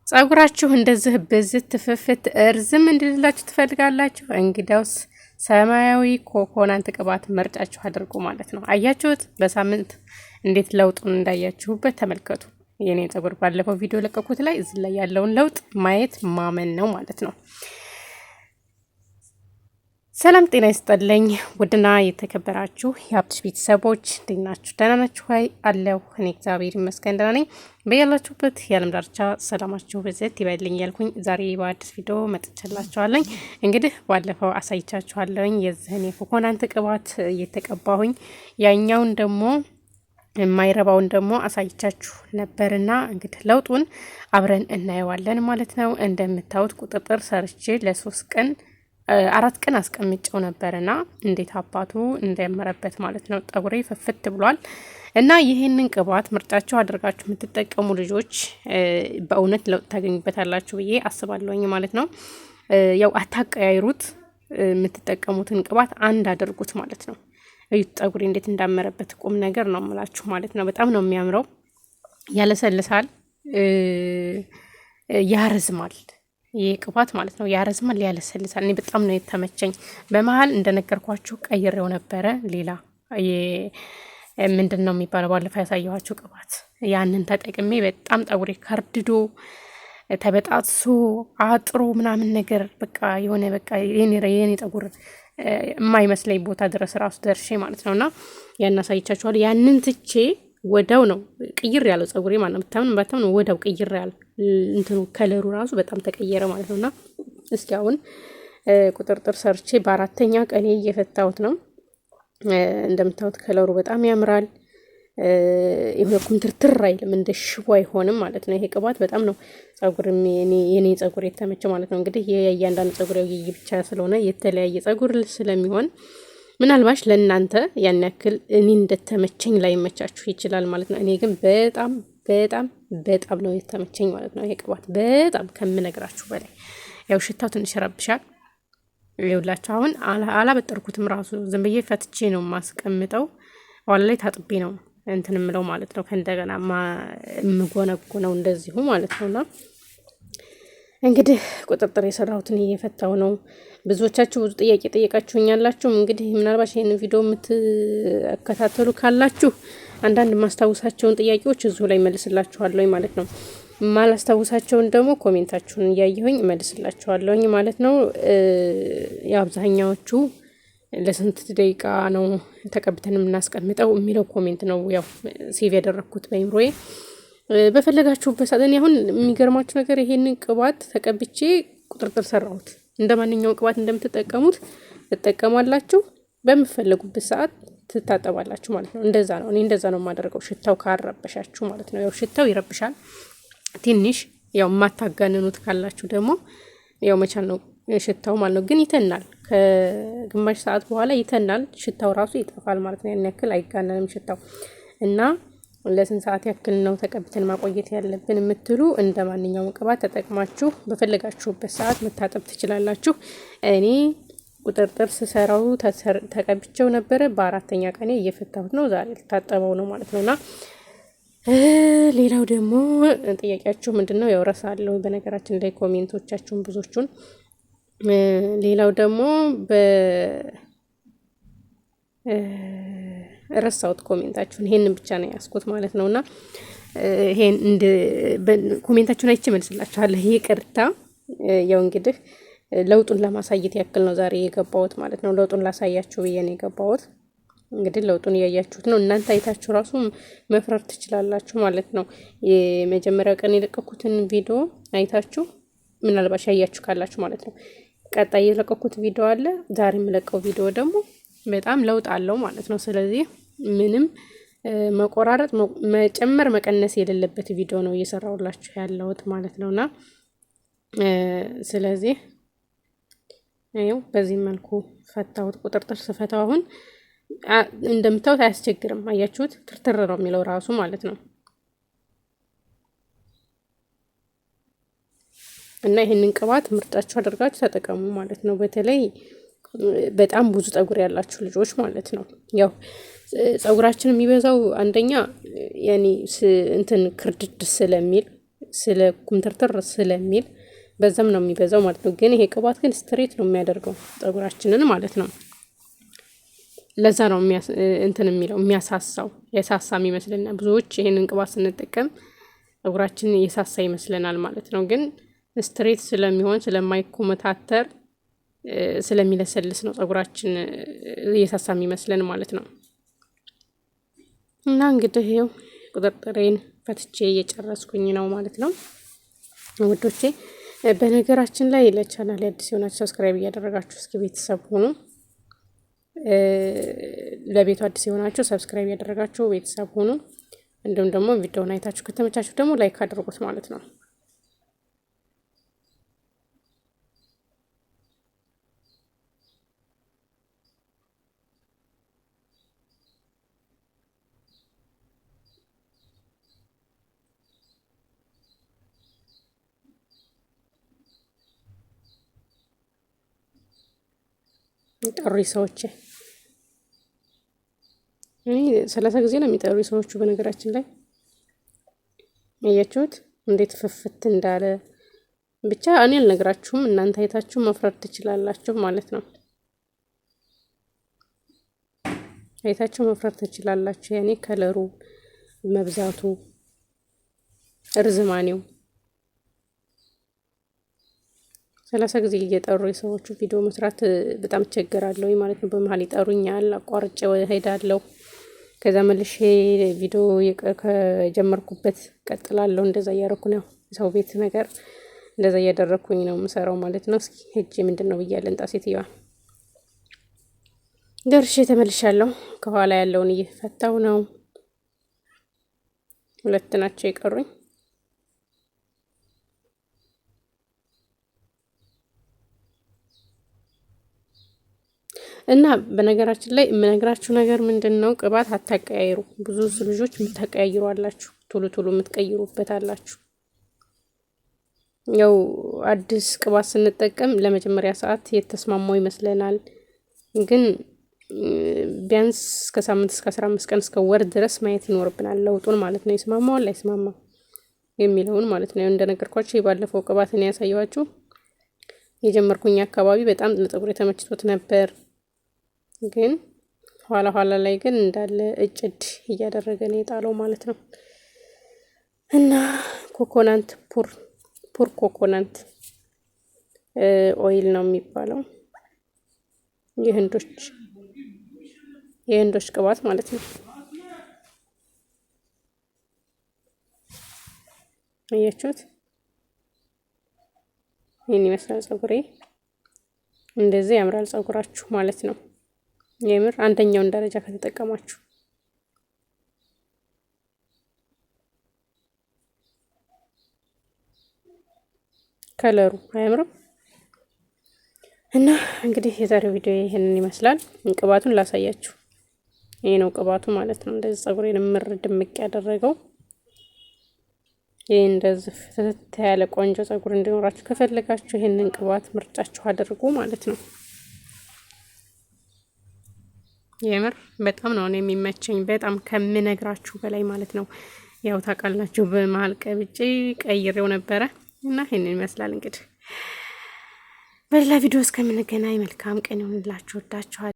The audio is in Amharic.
ጸጉራችሁ እንደዚህ ብዝት ትፍፍት እርዝም እንድልላችሁ ትፈልጋላችሁ? እንግዲያውስ ሰማያዊ ኮኮናንት ቅባት ምርጫችሁ አድርጉ ማለት ነው። አያችሁት? በሳምንት እንዴት ለውጡን እንዳያችሁበት ተመልከቱ። የኔ ጸጉር ባለፈው ቪዲዮ ለቀኩት ላይ እዚህ ላይ ያለውን ለውጥ ማየት ማመን ነው ማለት ነው። ሰላም ጤና ይስጥልኝ ውድና የተከበራችሁ የሀብትሽ ቤተሰቦች እንዴት ናችሁ? ደህና ናችሁ? አለሁ እኔ እግዚአብሔር ይመስገን ደህና ነኝ። በያላችሁበት የዓለም ዳርቻ ሰላማችሁ በዘት ይበልኝ ያልኩኝ ዛሬ በአዲስ ቪዲዮ መጥቻላችኋለሁ። እንግዲህ ባለፈው አሳይቻችኋለሁ የዚህን የኮኮናንት ቅባት እየተቀባሁኝ ያኛውን ደግሞ የማይረባውን ደግሞ አሳይቻችሁ ነበርና እንግዲህ ለውጡን አብረን እናየዋለን ማለት ነው። እንደምታዩት ቁጥጥር ሰርቼ ለ3 ቀን 4 ቀን አስቀምጨው ነበርና እንዴት አባቱ እንደመረበት ማለት ነው። ጠጉሬ ፍፍት ብሏል እና ይሄንን ቅባት ምርጫችሁ አድርጋችሁ የምትጠቀሙ ልጆች በእውነት ለውጥ ታገኙበታላችሁ ብዬ አስባለሁኝ ማለት ነው። ያው አታቀያይሩት፣ የምትጠቀሙትን ቅባት አንድ አድርጉት ማለት ነው። እዩት ጠጉሬ እንዴት እንዳመረበት ቁም ነገር ነው የምላችሁ ማለት ነው። በጣም ነው የሚያምረው፣ ያለሰልሳል፣ ያረዝማል። ይሄ ቅባት ማለት ነው ያረዝማል፣ ያለሰልሳል። እኔ በጣም ነው የተመቸኝ። በመሀል እንደነገርኳችሁ ቀይሬው ነበረ ሌላ ምንድን ነው የሚባለው ባለፈው ያሳየኋችሁ ቅባት፣ ያንን ተጠቅሜ በጣም ጠጉሬ ከርድዶ ተበጣጥሶ አጥሮ ምናምን ነገር በቃ የሆነ በቃ የኔ ጠጉር የማይመስለኝ ቦታ ድረስ ራሱ ደርሼ ማለት ነውና ያን አሳይቻችኋለሁ። ያንን ትቼ ወዳው ነው ቅይር ያለው ጸጉሬ ማለት ነው። በታምን ወዳው ቅይር ያለ እንትኑ ከለሩ ራሱ በጣም ተቀየረ ማለት ነውና እስኪ አሁን ቁጥጥር ሰርቼ በአራተኛ ቀኔ እየፈታሁት ነው። እንደምታዩት ከለሩ በጣም ያምራል። የሆነ ኩምትርትር አይልም፣ እንደ ሽቦ አይሆንም ማለት ነው። ይሄ ቅባት በጣም ነው ጸጉር የኔ ጸጉር የተመቸ ማለት ነው። እንግዲህ የእያንዳንዱ ጸጉር ይይ ብቻ ስለሆነ የተለያየ ጸጉር ስለሚሆን ምናልባሽ ለእናንተ ያን ያክል እኔ እንደተመቸኝ ላይ መቻችሁ ይችላል ማለት ነው። እኔ ግን በጣም በጣም በጣም ነው የተመቸኝ ማለት ነው። ይሄ ቅባት በጣም ከምነግራችሁ በላይ ያው ሽታው ትንሽ ረብሻል። ይኸውላችሁ አሁን አላበጠርኩትም ራሱ ዝም ብዬ ፈትቼ ነው ማስቀምጠው። ኋላ ላይ ታጥቤ ነው እንትን ምለው ማለት ነው። ከእንደገና ምጎነጎነው እንደዚሁ ማለት ነውና እንግዲህ ቁጥጥር የሰራሁትን እየፈታው ነው። ብዙዎቻችሁ ብዙ ጥያቄ ጠየቃችሁኛላችሁ። እንግዲህ ምናልባት ይሄን ቪዲዮ የምትከታተሉ ካላችሁ አንዳንድ ማስታወሳቸውን ጥያቄዎች እዚሁ ላይ መልስላችኋለሁ ማለት ነው። ማላስታወሳቸውን ደግሞ ኮሜንታችሁን እያየሁኝ መልስላችኋለሁ ማለት ነው። የአብዛኛዎቹ ለስንት ደቂቃ ነው ተቀብተን የምናስቀምጠው የሚለው ኮሜንት ነው ያው ሴቭ ያደረኩት በኢምሮዬ። በፈለጋችሁበት ሰዓት አሁን የሚገርማችሁ ነገር ይሄንን ቅባት ተቀብቼ ቁጥጥር ሰራሁት። እንደማንኛውም ቅባት እንደምትጠቀሙት ትጠቀማላችሁ፣ በመፈለጉበት ሰዓት ትታጠባላችሁ ማለት ነው። እንደዛ ነው፣ እኔ እንደዛ ነው የማደርገው። ሽታው ካረበሻችሁ ማለት ነው። ያው ሽታው ይረብሻል ትንሽ። ያው የማታጋንኑት ካላችሁ ደግሞ ያው መቻል ነው ሽታው ማለት ነው። ግን ይተናል፣ ከግማሽ ሰዓት በኋላ ይተናል። ሽታው ራሱ ይጠፋል ማለት ነው። ያን ያክል አይጋነንም ሽታው እና ለስንት ሰዓት ያክል ነው ተቀብተን ማቆየት ያለብን የምትሉ እንደ ማንኛውም ቅባት ተጠቅማችሁ በፈለጋችሁበት ሰዓት መታጠብ ትችላላችሁ። እኔ ቁጥጥር ስሰራው ተቀብቼው ነበረ። በአራተኛ ቀኔ እየፈታሁት ነው። ዛሬ ልታጠበው ነው ማለት ነውና ሌላው ደግሞ ጥያቄያችሁ ምንድነው? ያው ረሳለሁ በነገራችን ላይ ኮሜንቶቻችሁን ብዙዎቹን። ሌላው ደግሞ ረሳውት ኮሜንታችሁን፣ ይሄንን ብቻ ነው ያስኩት ማለት ነውና ይሄን ኮሜንታችሁን አይቼ መልስላችኋለሁ። ይቅርታ። ያው እንግዲህ ለውጡን ለማሳየት ያክል ነው ዛሬ የገባሁት ማለት ነው። ለውጡን ላሳያችሁ ብዬ ነው የገባሁት። እንግዲህ ለውጡን እያያችሁት ነው። እናንተ አይታችሁ ራሱ መፍረር ትችላላችሁ ማለት ነው። የመጀመሪያው ቀን የለቀኩትን ቪዲዮ አይታችሁ ምናልባት ያያችሁ ካላችሁ ማለት ነው። ቀጣይ የለቀኩት ቪዲዮ አለ፣ ዛሬ የምለቀው ቪዲዮ ደግሞ በጣም ለውጥ አለው ማለት ነው። ስለዚህ ምንም መቆራረጥ መጨመር መቀነስ የሌለበት ቪዲዮ ነው እየሰራሁላችሁ ያለሁት ማለት ነውና ስለዚህ ይኸው በዚህ መልኩ ፈታሁት። ቁጥጥር ስፈታው አሁን እንደምታዩት አያስቸግርም። አያችሁት? ትርትር ነው የሚለው ራሱ ማለት ነው። እና ይሄንን ቅባት ምርጫችሁ አድርጋችሁ ተጠቀሙ ማለት ነው። በተለይ በጣም ብዙ ጸጉር ያላችሁ ልጆች ማለት ነው። ያው ጸጉራችን የሚበዛው አንደኛ ያኔ እንትን ክርድድ ስለሚል ስለ ኩምትርትር ስለሚል በዛም ነው የሚበዛው ማለት ነው። ግን ይሄ ቅባት ግን ስትሬት ነው የሚያደርገው ፀጉራችንን ማለት ነው። ለዛ ነው እንትን የሚለው የሚያሳሳው የሳሳ ይመስልና ብዙዎች ይሄንን ቅባት ስንጠቀም ፀጉራችንን የሳሳ ይመስለናል ማለት ነው። ግን ስትሬት ስለሚሆን ስለማይኮመታተር ስለሚለሰልስ ነው ፀጉራችን የሳሳ ይመስለን ማለት ነው። እና እንግዲህ ይሄው ቁጥጥሬን ፈትቼ እየጨረስኩኝ ነው ማለት ነው ውዶቼ። በነገራችን ላይ ለቻናል አዲስ የሆናችሁ ሰብስክራይብ እያደረጋችሁ እስኪ ቤተሰብ ሆኑ። ለቤቱ አዲስ የሆናችሁ ሰብስክራይብ እያደረጋችሁ ቤተሰብ ሆኑ። እንዲሁም ደግሞ ቪዲዮውን አይታችሁ ከተመቻችሁ ደግሞ ላይክ አድርጉት ማለት ነው። ጠሪ ሰዎች እኔ 30 ጊዜ ነው የሚጠሩ ሰዎቹ። በነገራችን ላይ አያችሁት እንዴት ፍፍት እንዳለ። ብቻ እኔ አልነግራችሁም፣ እናንተ አይታችሁ መፍረድ ትችላላችሁ ማለት ነው። አይታችሁ መፍረድ ትችላላችሁ። ያኔ ከለሩ መብዛቱ፣ እርዝማኔው 30 ጊዜ እየጠሩ የሰዎቹ ቪዲዮ መስራት በጣም እቸገራለሁ ማለት ነው። በመሀል ይጠሩኛል፣ አቋርጬ ሄዳለሁ። ከዛ መልሼ ቪዲዮ ከጀመርኩበት ቀጥላለሁ። እንደዛ እያደረኩ ነው ሰው ቤት ነገር እንደዛ እያደረኩኝ ነው የምሰራው ማለት ነው። እስኪ ሄጄ ምንድነው ብያለሁ እንጣ ሴትዮዋ ደርሼ ተመልሻለሁ። ከኋላ ያለውን እየፈታው ነው። 2 ናቸው የቀሩኝ። እና በነገራችን ላይ የምነግራችሁ ነገር ምንድነው፣ ቅባት አታቀያይሩ። ብዙ ልጆች የምታቀያይሩ አላችሁ፣ ቶሎ ቶሎ የምትቀይሩበት አላችሁ። ያው አዲስ ቅባት ስንጠቀም ለመጀመሪያ ሰዓት የተስማማው ይመስለናል። ግን ቢያንስ እስከ ሳምንት እስከ 15 ቀን እስከ ወር ድረስ ማየት ይኖርብናል፣ ለውጡን ማለት ነው። ይስማማዋል አይስማማም የሚለውን ማለት ነው። እንደነገርኳችሁ የባለፈው ቅባትን ያሳየኋችሁ የጀመርኩኝ አካባቢ በጣም ለፀጉር ተመችቶት ነበር። ግን ኋላ ኋላ ላይ ግን እንዳለ እጭድ እያደረገ ነው የጣለው ማለት ነው። እና ኮኮናንት ፑር ኮኮናንት ኦይል ነው የሚባለው፣ የህንዶች ቅባት ማለት ነው። አያችሁት? ይሄን ይመስላል ፀጉሬ። እንደዚህ ያምራል ፀጉራችሁ ማለት ነው። የምር አንደኛውን ደረጃ ከተጠቀማችሁ ከለሩ አያምርም? እና እንግዲህ የዛሬው ቪዲዮ ይሄንን ይመስላል። ቅባቱን ላሳያችሁ። ይሄ ነው ቅባቱ ማለት ነው። እንደዚህ ፀጉሬን ምር ድምቅ ያደረገው። ይሄ እንደዚህ ፍትት ያለ ቆንጆ ፀጉር እንዲኖራችሁ ከፈለጋችሁ ይሄንን ቅባት ምርጫችሁ አድርጉ ማለት ነው። የምር በጣም ነው የሚመቸኝ፣ በጣም ከምነግራችሁ በላይ ማለት ነው። ያው ታውቃላችሁ በመሀል ቀብጬ ቀይሬው ነበረ እና ይሄንን ይመስላል እንግዲህ። በሌላ ቪዲዮ እስከምንገናኝ መልካም ቀን ይሁንላችሁ። ወዳችኋለሁ።